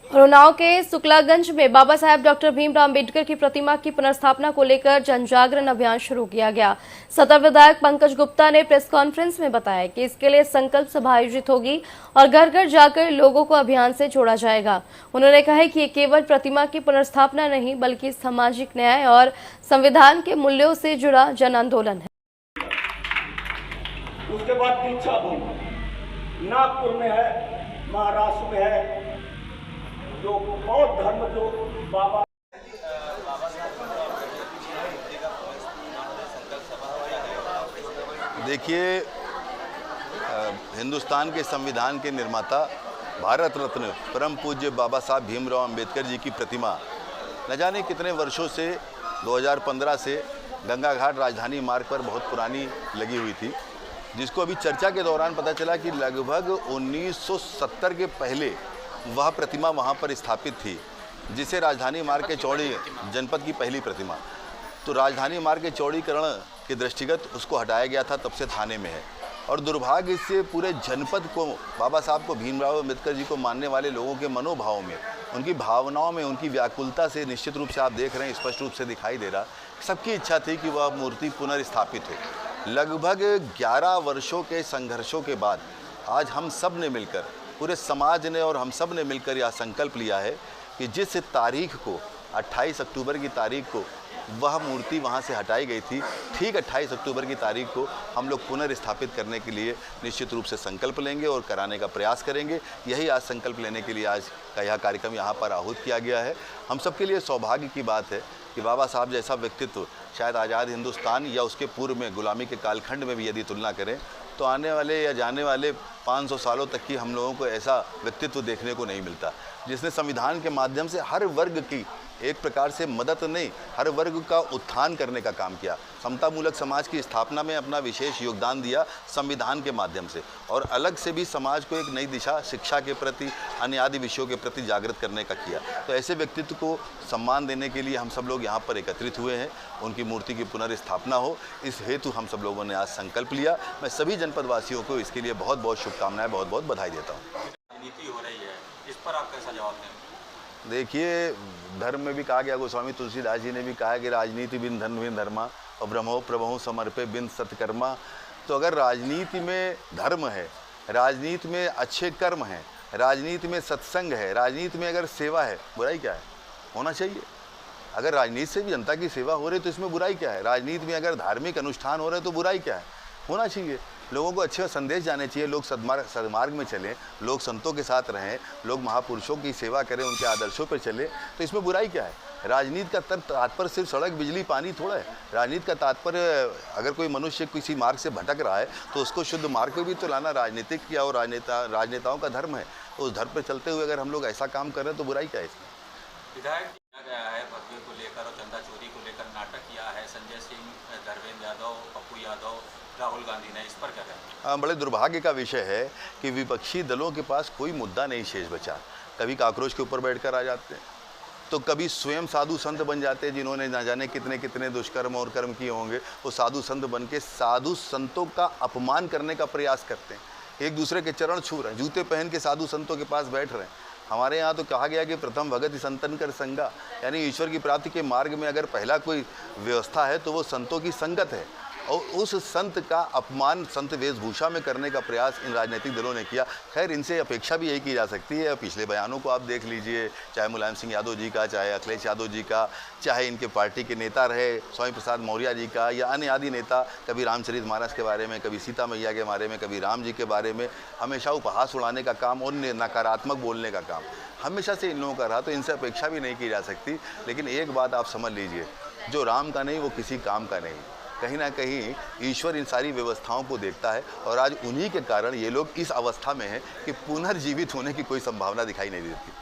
और उन्नाव के शुक्लागंज में बाबा साहेब डॉक्टर भीमराव अम्बेडकर की प्रतिमा की पुनर्स्थापना को लेकर जनजागरण अभियान शुरू किया गया। सदर विधायक पंकज गुप्ता ने प्रेस कॉन्फ्रेंस में बताया कि इसके लिए संकल्प सभा आयोजित होगी और घर घर जाकर लोगों को अभियान से जोड़ा जाएगा। उन्होंने कहा कि ये केवल प्रतिमा की पुनर्स्थापना नहीं बल्कि सामाजिक न्याय और संविधान के मूल्यों से जुड़ा जन आंदोलन है। उसके बाद दीक्षा भूमि नागपुर में है, महाराष्ट्र में है, जो बौद्ध धर्म जो बाबा देखिए, हिंदुस्तान के संविधान के निर्माता भारत रत्न परम पूज्य बाबा साहब भीमराव अंबेडकर जी की प्रतिमा न जाने कितने वर्षों से 2015 से गंगा घाट राजधानी मार्ग पर बहुत पुरानी लगी हुई थी, जिसको अभी चर्चा के दौरान पता चला कि लगभग 1970 के पहले वह प्रतिमा वहाँ पर स्थापित थी, जिसे राजधानी मार्ग के चौड़ी जनपद की पहली प्रतिमा। तो राजधानी मार्ग के चौड़ीकरण के दृष्टिगत उसको हटाया गया था, तब से थाने में है। और दुर्भाग्य से पूरे जनपद को, बाबा साहब को, भीमराव अम्बेडकर जी को मानने वाले लोगों के मनोभाव में, उनकी भावनाओं में, उनकी व्याकुलता से निश्चित रूप से आप देख रहे हैं, स्पष्ट रूप से दिखाई दे रहा। सबकी इच्छा थी कि वह मूर्ति पुनर्स्थापित हो। लगभग 11 वर्षों के संघर्षों के बाद आज हम सब ने मिलकर, पूरे समाज ने और हम सब ने मिलकर यह संकल्प लिया है कि जिस तारीख को 28 अक्टूबर की तारीख को वह मूर्ति वहाँ से हटाई गई थी, ठीक 28 अक्टूबर की तारीख को हम लोग पुनर्स्थापित करने के लिए निश्चित रूप से संकल्प लेंगे और कराने का प्रयास करेंगे। यही आज संकल्प लेने के लिए आज का यह कार्यक्रम यहाँ पर आहूत किया गया है। हम सबके लिए सौभाग्य की बात है कि बाबा साहब जैसा व्यक्तित्व शायद आज़ाद हिंदुस्तान या उसके पूर्व में गुलामी के कालखंड में भी यदि तुलना करें तो आने वाले या जाने वाले 500 सालों तक की हम लोगों को ऐसा व्यक्तित्व देखने को नहीं मिलता, जिसने संविधान के माध्यम से हर वर्ग की एक प्रकार से मदद नहीं, हर वर्ग का उत्थान करने का काम किया। समतामूलक समाज की स्थापना में अपना विशेष योगदान दिया संविधान के माध्यम से, और अलग से भी समाज को एक नई दिशा शिक्षा के प्रति, अन्य आदि विषयों के प्रति जागृत करने का किया। तो ऐसे व्यक्तित्व को सम्मान देने के लिए हम सब लोग यहाँ पर एकत्रित हुए हैं। उनकी मूर्ति की पुनर्स्थापना हो, इस हेतु हम सब लोगों ने आज संकल्प लिया। मैं सभी जनपद वासियों को इसके लिए बहुत बहुत शुभकामनाएं, बहुत बहुत बधाई देता हूँ। राजनीति हो रही है, इस पर आप कैसा जवाब दें? देखिए, धर्म में भी कहा गया, गोस्वामी तुलसीदास जी ने भी कहा कि राजनीति बिन धन बिन धर्मा और ब्रह्मो प्रभु समर्पे बिन सत्कर्मा। तो अगर राजनीति में धर्म है, राजनीति में अच्छे कर्म हैं, राजनीति में सत्संग है, राजनीति में अगर सेवा है, बुराई क्या है? होना चाहिए। अगर राजनीति से भी जनता की सेवा हो रही है तो इसमें बुराई क्या है? राजनीति में अगर धार्मिक अनुष्ठान हो रहे हैं तो बुराई क्या है? होना चाहिए। लोगों को अच्छे संदेश जाने चाहिए, लोग सदमार्ग में चलें, लोग संतों के साथ रहें, लोग महापुरुषों की सेवा करें, उनके आदर्शों पर चलें, तो इसमें बुराई क्या है? राजनीति का तात्पर्य सिर्फ सड़क, बिजली, पानी थोड़ा है। राजनीति का तात्पर्य, अगर कोई मनुष्य किसी मार्ग से भटक रहा है तो उसको शुद्ध मार्ग पे भी तो लाना राजनीतिक या और राजनेताओं का धर्म है। तो उस धर्म पर चलते हुए अगर हम लोग ऐसा काम कर रहे हैं तो बुराई क्या है इसमें? विधायक किया गया है भगवे को लेकर और चंदा चोरी को लेकर नाटक किया है संजय सिंह, धर्मेंद्र यादव, पप्पू यादव, राहुल गांधी ने, इस पर क्या कहें? बड़े दुर्भाग्य का विषय है कि विपक्षी दलों के पास कोई मुद्दा नहीं शेष बचा। कभी काकरोच के ऊपर बैठकर आ जाते हैं, तो कभी स्वयं साधु संत बन जाते हैं, जिन्होंने ना जाने कितने कितने दुष्कर्म और कर्म किए होंगे। वो साधु संत बन के साधु संतों का अपमान करने का प्रयास करते हैं, एक दूसरे के चरण छू रहे हैं, जूते पहन के साधु संतों के पास बैठ रहे हैं। हमारे यहाँ तो कहा गया कि प्रथम भगत संतन कर संगा, यानी ईश्वर की प्राप्ति के मार्ग में अगर पहला कोई व्यवस्था है तो वो संतों की संगत है। और उस संत का अपमान संत वेशभूषा में करने का प्रयास इन राजनीतिक दलों ने किया। खैर, इनसे अपेक्षा भी यही की जा सकती है। पिछले बयानों को आप देख लीजिए, चाहे मुलायम सिंह यादव जी का, चाहे अखिलेश यादव जी का, चाहे इनके पार्टी के नेता रहे स्वामी प्रसाद मौर्य जी का, या अन्य आदि नेता, कभी रामचरित मानस के बारे में, कभी सीता मैया के बारे में, कभी राम जी के बारे में हमेशा उपहास उड़ाने का काम और नकारात्मक बोलने का काम हमेशा से इन लोगों का रहा। तो इनसे अपेक्षा भी नहीं की जा सकती। लेकिन एक बात आप समझ लीजिए, जो राम का नहीं वो किसी काम का नहीं। कहीं ना कहीं ईश्वर इन सारी व्यवस्थाओं को देखता है, और आज उन्हीं के कारण ये लोग इस अवस्था में हैं कि पुनर्जीवित होने की कोई संभावना दिखाई नहीं देती।